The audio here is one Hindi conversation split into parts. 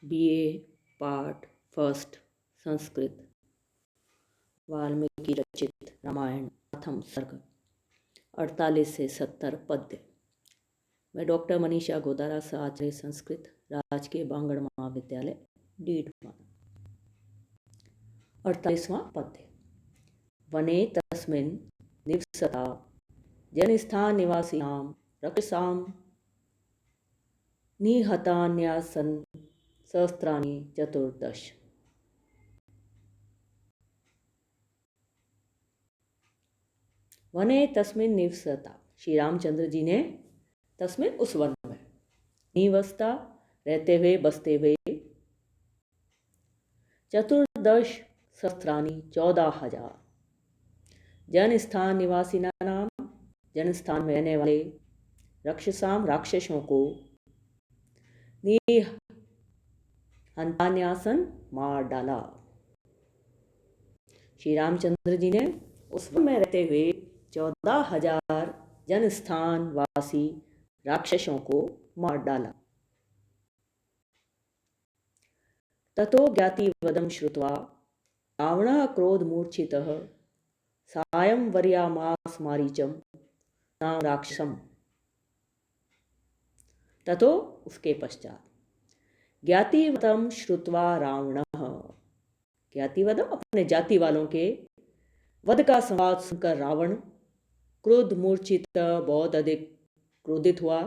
BA part first Sanskrit. Valmiki रचित रामायण प्रथम सर्ग 48 से 70 पद्य। मैं डॉक्टर मनीषा गोदारा आचार्य संस्कृत राजकीय बांगड़ महाविद्यालय डीडमा। 48वां पद्य। वने तस्मिन् निवसता जनस्थान निवासिनां रक्षसां निहतान्यासन् सहस्राणि 14। वने तस्मिन् निवसता, श्री रामचंद्र जी ने तस्मिन् उस वन में, निवसता रहते हुए बसते हुए, 14 सहस्राणि 14,000 जनस्थान निवासी नाम जनस्थान में रहने वाले रक्षसाम राक्षसों को निहतान्यासन मार डाला। श्री रामचंद्र जी ने उस वन में रहते हुए 14,000 जनस्थान वासी राक्षसों को मार डाला। ततो ज्ञातिवदं श्रुत्वा रावणः क्रोधमूर्छितः सायं वर्यामास मारीचम नाम राक्षसम। ततो उसके पश्चात ज्ञातिवदं श्रुत्वा रावणः, ज्ञातिवदम अपने जाति वालों के वध का संवाद सुनकर रावण क्रोध मूर्छित बहुत अधिक क्रोधित हुआ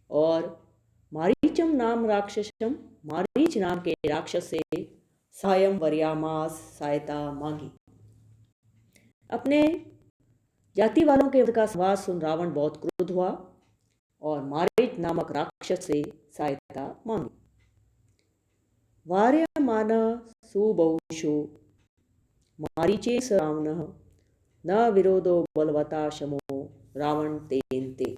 और मारीचम नाम राक्षसम, मारीच नाम के राक्षस से सायं वर्यामास सहायता मांगी। अपने जाति वालों के वध का संवाद सुन रावण बहुत क्रोध हुआ और मारीच नामक राक्षस से सहायता मांगी। वार्यमान सुबहुषो मारीचे स रावणः न विरोधो बलवता शमो रावण तेन ते।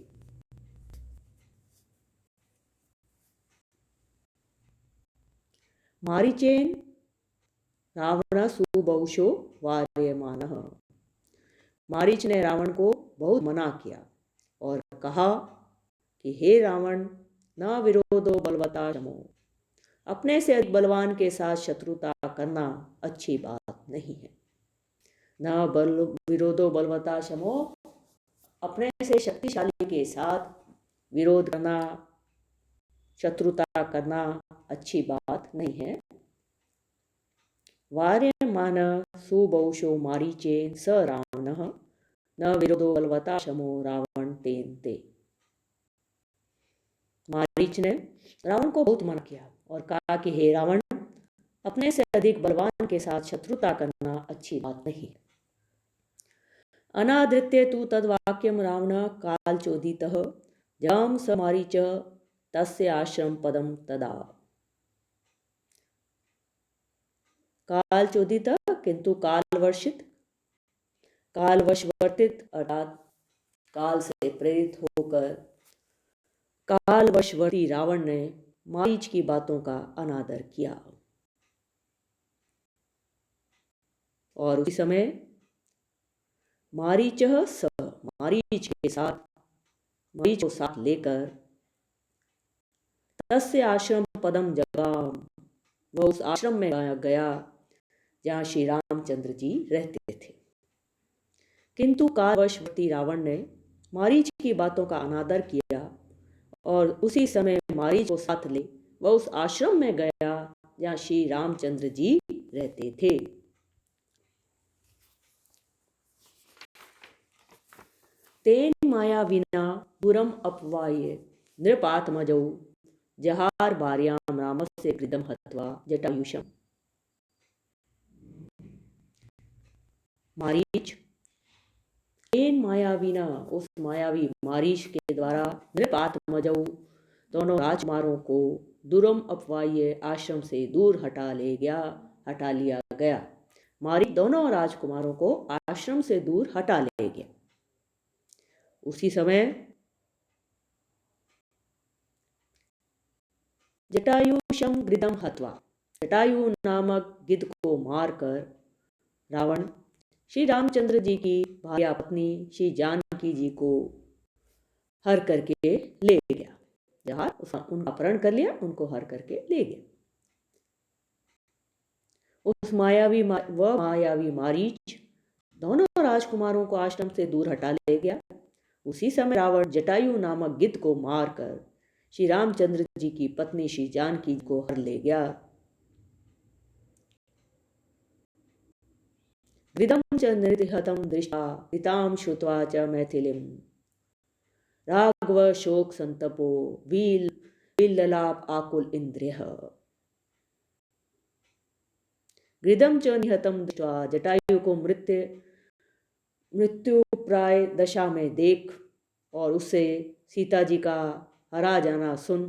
मारीचेन रावण सुबहुषो वार्यमानः, मारीच ने रावण को बहुत मना किया और कहा कि हे रावण, न विरोधो बलवता शमो, अपने से अधिक बलवान के साथ शत्रुता करना अच्छी बात नहीं है। न बल विरोधो बलवता शमो, अपने से शक्तिशाली के साथ विरोध करना, शत्रुता करना अच्छी बात नहीं है। वार्यमान सुबहुषो मारीचेन स रावणः न विरोधो बलवता शमो रावण तेन ते। मारीच ने रावण को बहुत मना किया और कहा कि हे रावण, अपने से अधिक बलवान के साथ शत्रुता करना अच्छी बात नहीं। अनादृत्य तु तद्वाक्यम रावण कालचोदितः जम स मारीच तस्य आश्रम पदम तदा। कालचोदित किंतु कालवर्षित, कालवशवर्तित अर्थात काल से प्रेरित होकर कालवशवर्ती रावण ने मारीच की बातों का अनादर किया और उसी समय मारीच स, मारीच के साथ, मारीच को साथ लेकर तस्य आश्रम पदम जगाम, वह उस आश्रम में गया जहाँ श्री रामचंद्र जी रहते थे। किंतु कालवशवर्ती रावण ने मारीच की बातों का अनादर किया और उसी समय मारीच को साथ ले वह उस आश्रम में गया जहाँ श्री रामचंद्र जी रहते थे। तेन माया विना पुरम अपवाय नृपात्मजौ जहार भार्याम रामस्य कृदम हत्वा जटायुषम। मारीच तेन माया विना, उस मायावी मारीच के द्वारा नृपात्मजौ दोनों राजकुमारों को दुरम अपवाय आश्रम से दूर हटा लिया गया। मारीच दोनों राजकुमारों को आश्रम से दूर हटा ले गया। उसी समय जटायुषम गृदम हत्वा, जटायु नामक गिद्ध को मारकर रावण श्री रामचंद्र जी की भार्या पत्नी श्री जानकी जी को हर करके ले गया। हार उनका अपहरण कर लिया, उनको हर करके ले गया। उस मायावी मारीच दोनों राजकुमारों को आश्रम से दूर हटा ले गया। उसी समय रावण जटायु नामक गिद्ध को मारकर श्री रामचंद्र जी की पत्नी श्री जानकी को हर ले गया। गृदं च निर्हतं दृष्ट्वा हितां श्रुत्वा च मैथिलीं राघव शोक संतपो विललाप आकुल इंद्रियः। गृदं च निहतं दृष्ट्वा जटायु को मृत्यु प्राय दशा में देख और उससे सीता जी का हरा जाना सुन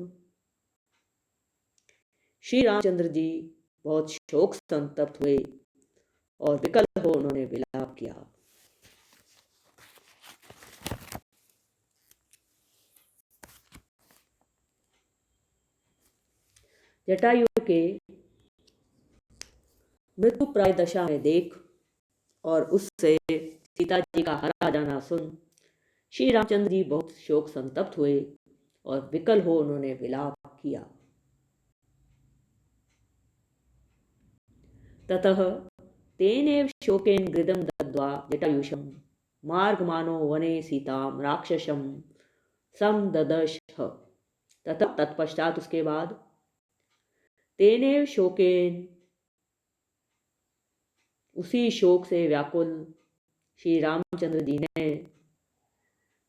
श्री रामचंद्र जी बहुत शोक संतप्त हुए और विकल हो उन्होंने विलाप किया। जटायु के मृत्यु प्राय दशा में देख और उससे सीता जी का हरा जाना सुन श्री रामचंद्र जी बहुत शोक संतप्त हुए और विकल हो उन्होंने विलाप किया। ततः तेनेव शोकेन गृदं दग्ध्वा जटायुषं मार्गमानो वने सीतां राक्षसं समददश। ततः तत्पश्चात उसके बाद तेनेव शोकेन उसी शोक से व्याकुल श्री रामचंद्र जी ने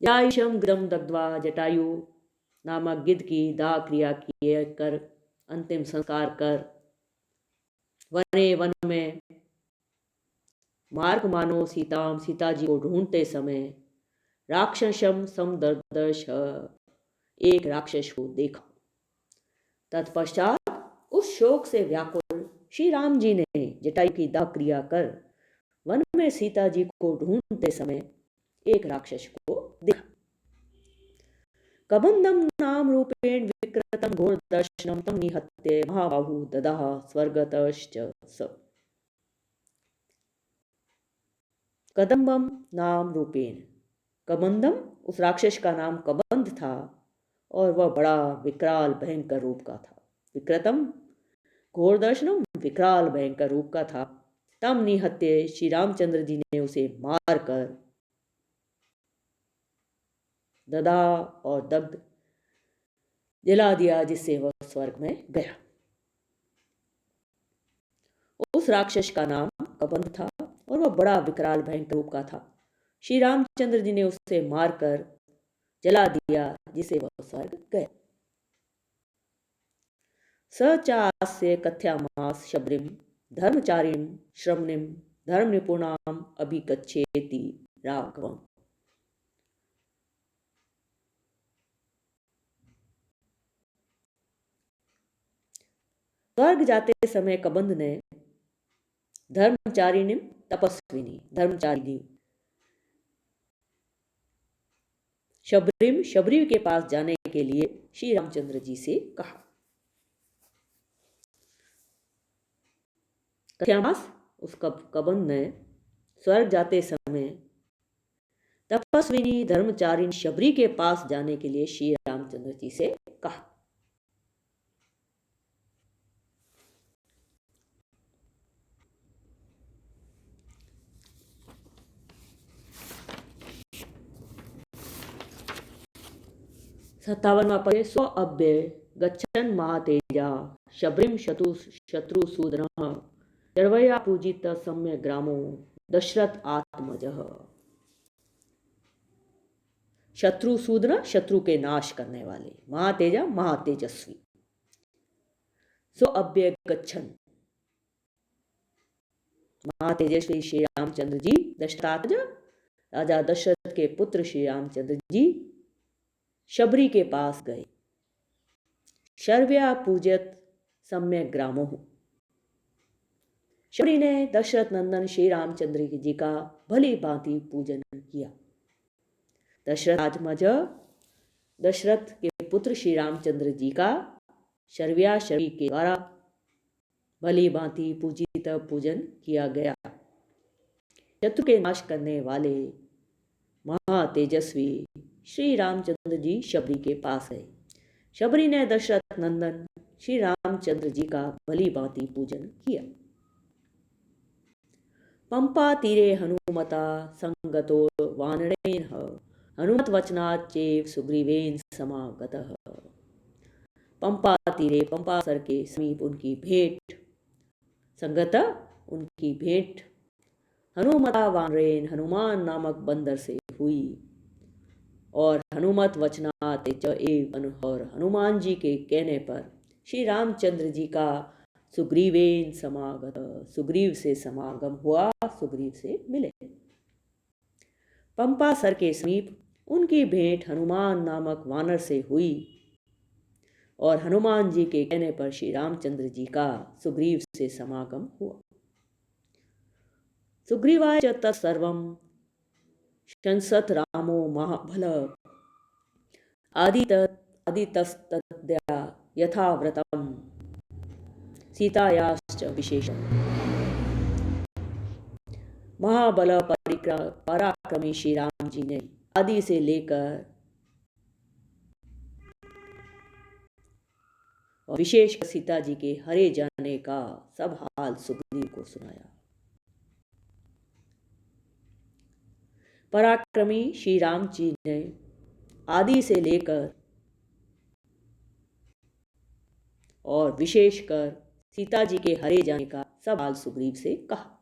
जटायुषम गृदं दग्ध्वा जटायु नामक गिद्ध की दाह क्रिया किए कर अंतिम संस्कार कर वने वन में मार्ग मानो सीता जी को ढूंढते समय राक्षसम समदर्दश एक राक्षस को देखा। तत्पश्चात उस शोक से व्याकुल श्री राम जी ने जटायु की दाह क्रिया कर वन में सीता जी को ढूंढते समय एक राक्षस को देखा। कबंधम नाम रूपेण विकृतं घोर दर्शनम तम निहत्य महाबाहु ददाह स्वर्गतश्च स। कदम्बम नाम रूपेण, कबंधम उस राक्षस का नाम कबंध था और वह बड़ा विकराल भयंकर रूप का था। विकृतम घोर दर्शनम विकराल भयंकर रूप का था। तम निहत्य श्री रामचंद्र जी ने उसे मार कर ददा और दग्ध जला दिया जिससे वह स्वर्ग में गया। उस राक्षस का नाम कबंध था और वह बड़ा विकराल भयंकर रूप का था। श्री रामचंद्र जी ने उसे मारकर जला दिया जिसे वह स्वर्ग गया। स चास्य कथ्यामास शबरीम धर्मचारिण श्रवणिम धर्म निपुणाम अभिगच्छेति राघवम। स्वर्ग जाते समय कबंध ने धर्मचारिणी तपस्विनी धर्मचारिणी शबरी के पास जाने के लिए श्री रामचंद्र जी से कहा। कथ्यामास उस कबंध ने स्वर्ग जाते समय तपस्विनी धर्मचारिणी शबरी के पास जाने के लिए श्री रामचंद्र जी से कहा। सत्तावनवा पद स्व अव्यय गच्छन् महातेजा शबरीम शत्रुसूदनः चर्वया पूजित सम्य ग्रामो दशरथ आत्मजः। शत्रुसूदन शत्रु के नाश करने वाले, महातेजा महातेजस्वी। स्व अव्यय गच्छन् महातेजस्वी श्री रामचंद्र जी दशरथ राजा दशरथ के पुत्र श्री रामचंद्र जी शबरी के पास गए। शर्व्या पूजत सम्यक ग्रामो। शबरी ने दशरथ नंदन श्री रामचंद्र जी का भली भांति पूजन किया। दशरथ आत्मज दशरथ के पुत्र श्री रामचंद्र जी का शर्व्या शबरी के द्वारा भली भांति पूजित पूजन किया गया। शत्रु के नाश करने वाले महातेजस्वी श्री रामचंद्र जी शबरी के पास गए। शबरी ने दशरथ नंदन श्री रामचंद्र जी का भली भांति पूजन किया। पंपा तीरे हनुमता संगतो वानरेण हनुमत वचनात् चैव सुग्रीवेन समागतः। पंपा तीरे, पंपासर के समीप उनकी भेंट, संगत उनकी भेंट, हनुमता वानरेन हनुमान नामक बंदर से हुई, और हनुमत वचनात् च एव और हनुमान जी के कहने पर श्री रामचंद्र जी का सुग्रीवेन समागत, सुग्रीव से समागम हुआ, सुग्रीव से मिले। पंपासर के समीप उनकी भेंट हनुमान नामक वानर से हुई, और हनुमान जी के कहने पर श्री रामचंद्र जी का सुग्रीव से समागम हुआ। सुग्रीवाय च तत्सर्वं शंसत रामो महाबल आदितस्तद्या यथाव्रतम् सीतायाश्च विशेषम्। महाबल पराक्रमी श्री राम जी ने आदि से लेकर और विशेष सीता जी के हरे जाने का सब हाल सुग्रीव को सुनाया। पराक्रमी श्री राम जी ने आदि से लेकर और विशेषकर सीता जी के हरे जाने का सब हाल सुग्रीव से कहा।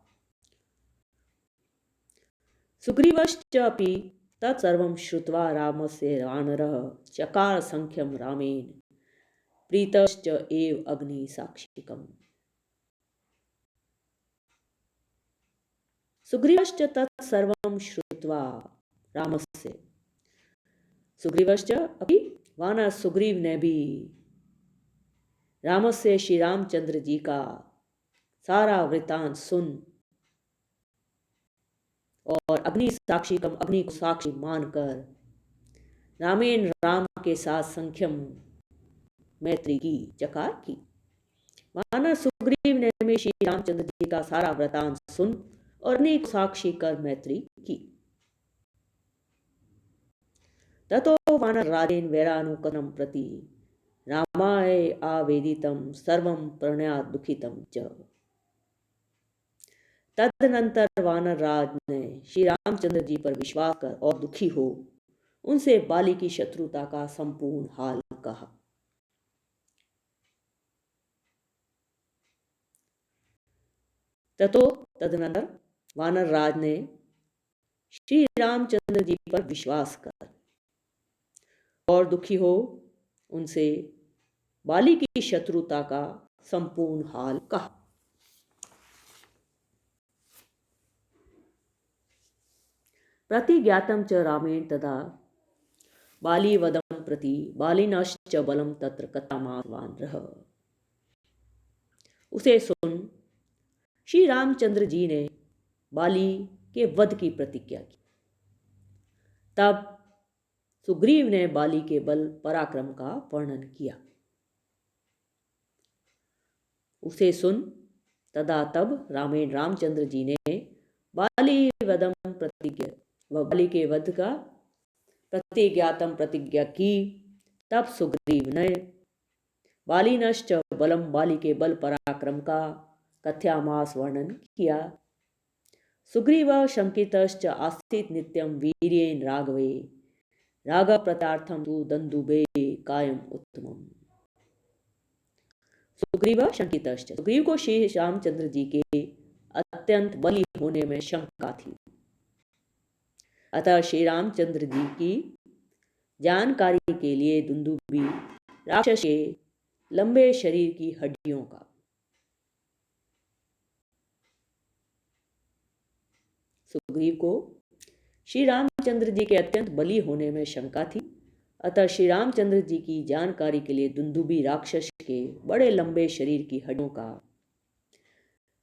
सुग्रीवश्चापि तत्सर्वं श्रुत्वा रामस्य वानरः चकार संख्यं रामेण प्रीतश्च एव अग्नि साक्षिकम्। सुग्रीवश्च तत्सर्वं श्रुत्वा रामस्य, सुग्रीवश्च अपि वानर सुग्रीव ने भी रामस्य श्री रामचंद्र जी का सारा वृतांत सुन और अग्नि साक्षिकम, अग्नि को साक्षी मानकर रामेण राम के साथ संख्यम मैत्री की, चकार की। वानर सुग्रीव ने में श्री रामचंद्र जी का सारा वृतांत सुन और अग्नि को साक्षी कर मैत्री की। ततो वानर राजेन वैरानुकनं प्रति रामाय आवेदितं सर्वं प्रणयात् दुखितं च। तदनंतर वानर राज ने श्री रामचंद्र जी पर विश्वास कर और दुखी हो उनसे बाली की शत्रुता का संपूर्ण हाल कहा। तदनंतर वानर राज ने श्री रामचंद्र जी पर विश्वास कर और दुखी हो उनसे बाली की शत्रुता का संपूर्ण हाल कहा। प्रतिज्ञातं च रामेण तदा बालीवदं प्रति बालिनश्च बलं तत्र कथामावानरः। उसे सुन श्री रामचंद्र जी ने बाली के वध की प्रतिज्ञा की। तब सुग्रीव ने बाली के बल पराक्रम का वर्णन किया। उसे सुन तदा तब रामेण रामचंद्र जी ने बालीवदं प्रतिज्ञा व बाली के वध का प्रतिज्ञातम प्रतिज्ञा की। तब सुग्रीव ने बालिनश्च बलम, बाली के बल पराक्रम का कथ्यामास वर्णन किया। सुग्रीव शंकितश्च आसीत् नित्यं वीर्येण राघवे राघव प्रत्यार्थम तु दंदुबे कायम उत्तमम। सुग्रीव शंकितश्च, सुग्रीव को श्री रामचंद्र जी के अत्यंत बली होने में शंका थी। अतः श्री रामचंद्र जी की जानकारी के लिए दुंदुबी राक्षस के लंबे शरीर की हड्डियों का, सुग्रीव को श्री रामचंद्र जी के अत्यंत बली होने में शंका थी। अतः श्री रामचंद्र जी की जानकारी के लिए दुंदुबी राक्षस के बड़े लंबे शरीर की हड्डियों का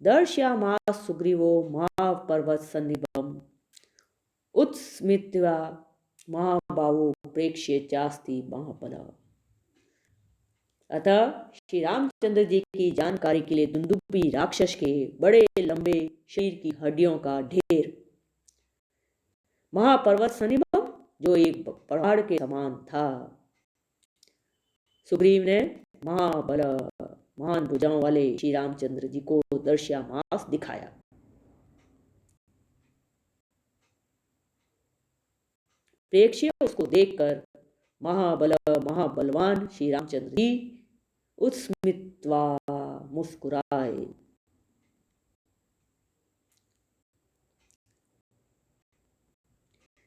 दर्शयामास सुग्रीवो महापर्वत सन्निभम उत्स्मित्वा महाबाहो प्रेक्ष्य चास्ति महाबला। अतः श्री रामचंद्र जी की जानकारी के लिए दुंदुबी राक्षस के बड़े लंबे शरीर की हड्डियों का ढेर महापर्वत सन्निभम, जो एक पहाड़ के समान था, सुग्रीव ने महाबल महान भुजाओं वाले श्री रामचंद्र जी को दर्शयामास दिखाया। प्रेक्षियों उसको देखकर महाबलवान श्री रामचंद्र जी उत्स्मित्वा मुस्कुराए।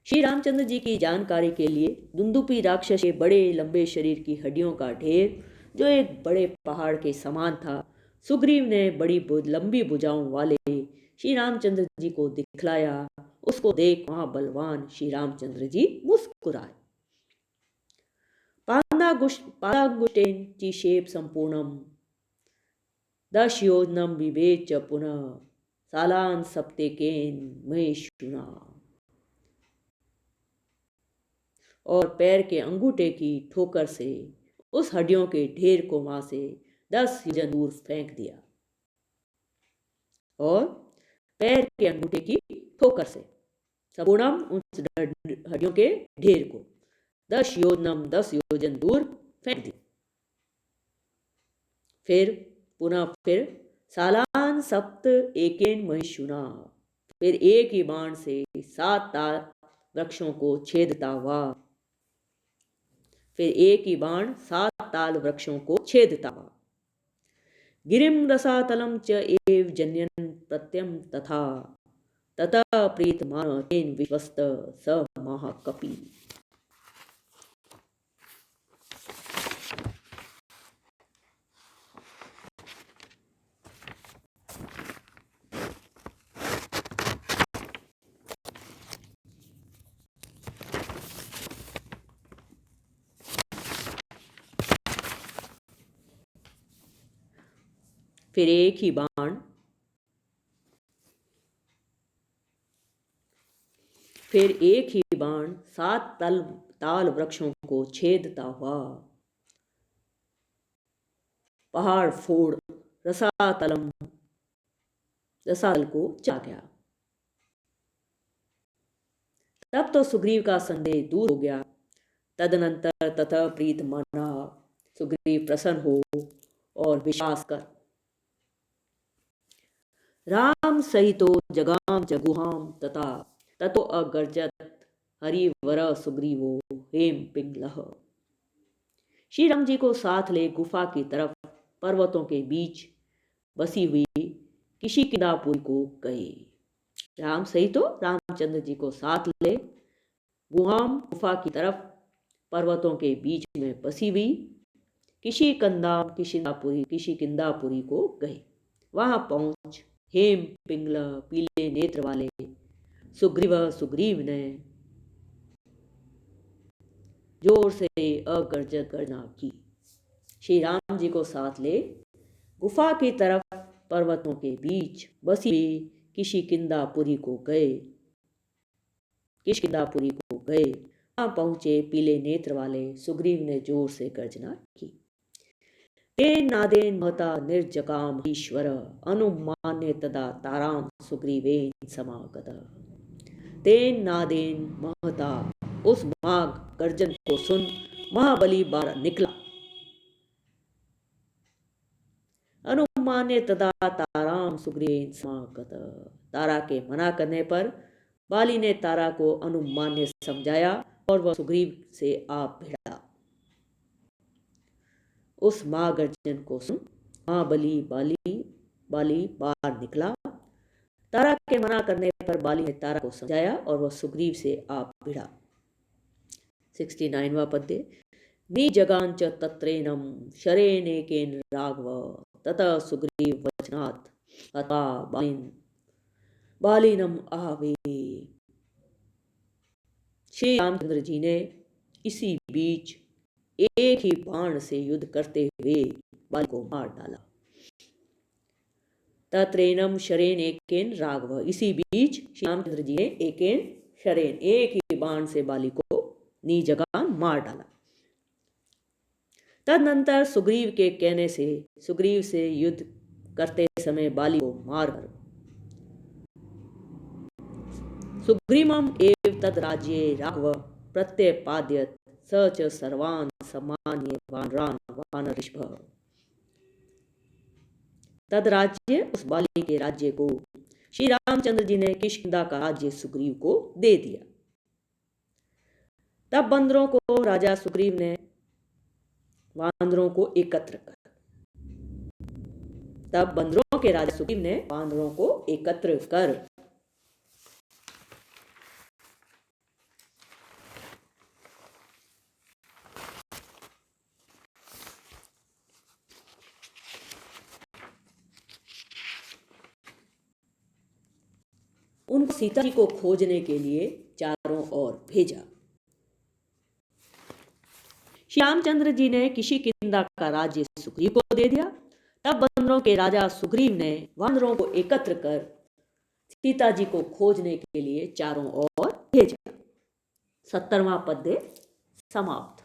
श्री रामचंद्र जी की जानकारी के लिए दुंदुपी राक्षस के बड़े लंबे शरीर की हड्डियों का ढेर जो एक बड़े पहाड़ के समान था, सुग्रीव ने बड़ी लंबी भुजाओं वाले श्री रामचंद्र जी को दिखलाया। उसको देख महाबलवान श्री रामचंद्र जी मुस्कुराए। पादांगुष्ठेन चिशेप संपूर्णम दशयोजनम विवेच्य पुनः सालान सप्तेकेन महेशुना। और पैर के अंगूठे की ठोकर से उस हड्डियों के ढेर को वहां से 10 योजन दूर फेंक दिया। और पैर के अंगूठे की ठोकर से संपूर्णम उस हड्डियों के ढेर को 10 योजन दूर फेंक दिया। फिर सालान सप्त एकेन महिषुना, फिर एक ही बाण से 7 ताल वृक्षों को छेदता हुआ। फिर एक ही बाण 7 ताल वृक्षों को छेदता हुआ। गिरिम रसातलम च एव जन्यन प्रत्यम तथा ततः प्रीतमान तेन विश्वस्त स महाकपि। फिर एक ही बाण 7 ताल वृक्षों को छेदता हुआ पहाड़ फोड़ रसातल को जा गया। तब तो सुग्रीव का संदेह दूर हो गया। तदनंतर तथा प्रीत मना, सुग्रीव प्रसन्न हो और विश्वास कर राम सहितो जगाम जगुहाम तथा ततो अगर्जत हरिवर सुग्रीवो हेम पिंगलह। श्री राम जी को साथ ले गुफा की तरफ पर्वतों के बीच बसी हुई किष्किंधापुरी को गए। राम सहित रामचंद्र जी को साथ ले गुफा की तरफ पर्वतों के बीच में बसी हुई किष्किंधापुरी को गए। वहां पहुंच हेम पिंगल पीले नेत्र वाले सुग्रीव ने जोर से अगर्जत गर्जना की। श्री राम जी को साथ ले गुफा की तरफ पर्वतों के बीच बसी हुई किष्किंधापुरी को गए। वहां पहुंचे पीले नेत्र वाले सुग्रीव ने जोर से गर्जना की। तेन नादेन महता निर्जगाम ईश्वर अनुमान्य तदा ताराम सुग्रीवेन समागत। तेन नादेन महता, उस माघ गर्जन को सुन महाबली बाहर निकला। अनुमान्य तदा ताराम सुग्रीवेन समागत, तारा के मना करने पर बाली ने तारा को अनुमान्य समझाया और वह सुग्रीव से आप भिड़ा। उस महागर्जन को सुन महाबली बाली बाहर निकला। तारा के मना करने पर बाली ने तारा को समझाया और वह सुग्रीव से आप भिड़ा। 69वां पद्य। निजगांच तत्रेनम शरेनेकेन राघव ततः सुग्रीव वचनात् हत्वा बालिनम आवे। श्री रामचंद्र जी ने इसी बीच एक ही बाण से युद्ध करते हुए बाली को मार डाला। तत्रेनम शरेन एकेन राघव, इसी बीच श्री रामचंद्र जी ने एक ही बाण से बाली को निजगान मार डाला। तदनंतर सुग्रीव के कहने से सुग्रीव से युद्ध करते समय बाली को मारकर सुग्रीवम एव तद राज्ये राघव प्रत्यपाद्यत स च सर्वान् सम्मान्य वानरान् वानरऋषभ। तद राज्य, उस बाली के राज्य को श्री रामचंद्र जी ने किष्किंधा का राज्य सुग्रीव को दे दिया। तब बंदरों को राजा सुग्रीव ने वानरों को एकत्र कर तब बंदरों के राजा सुग्रीव ने वानरों को एकत्र कर उनको सीता जी को खोजने के लिए चारों ओर भेजा। श्री रामचंद्र जी ने किष्किंधा का राज्य सुग्रीव को दे दिया। तब बंदरों के राजा सुग्रीव ने वानरों को एकत्र कर सीता जी को खोजने के लिए चारों ओर भेजा। 70वां पद्य समाप्त।